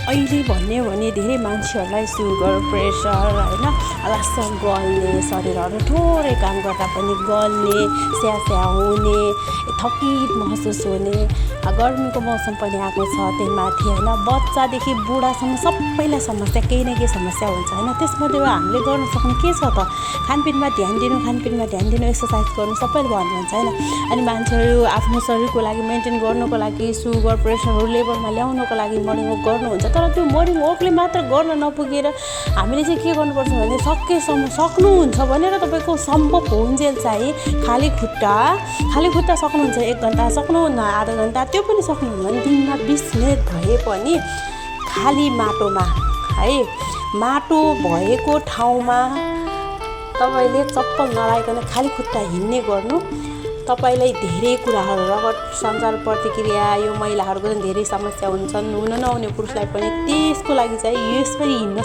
अहिले भन्ने हो भने धेरै मान्छेहरूलाई सुगर प्रेसर होइन लास गल्ने शरीरहरू थोरै काम गर्दा पनि गल्ने स्यास्या हुने थकित महसुस हुने गर्मीको मौसम पनि आएको छ त्यही माथि होइन बच्चादेखि बुढासम्म सबैलाई समस्या केही न केही समस्या हुन्छ होइन त्यसमध्येमा हामीले गर्न सक्ने के छ त खानपिनमा ध्यान दिनु एक्सर्साइज गर्नु सबैले भन्नुहुन्छ होइन अनि मान्छेहरू आफ्नो शरीरको लागि मेन्टेन गर्नुको लागि सुगर प्रेसरहरू लेभलमा ल्याउनुको लागि मर्निङ वक गर्नुहुन्छ तर त्यो मर्निङ वकले मात्र गर्न नपुगेर हामीले चाहिँ के गर्नुपर्छ भने सकेसम्म सक्नुहुन्छ भनेर तपाईँको सम्भव होउन्जेल चाहिँ खाली खुट्टा सक्नुहुन्छ 1 घन्टा सक्नुहुन्न आधा घन्टा त्यो पनि सक्नुहुन्न भने दिनमा 20 मिनट भए पनि खाली माटोमा है माटो भएको ठाउँमा तपाईँले चप्पल नलाइकन खाली खुट्टा हिँड्ने गर्नु तपाईँलाई धेरै कुराहरू रगत सञ्चार प्रतिक्रिया यो महिलाहरूको पनि धेरै समस्या हुन्छन् हुन नहुने पुरुषलाई पनि त्यसको लागि चाहिँ यसरी हिँड्न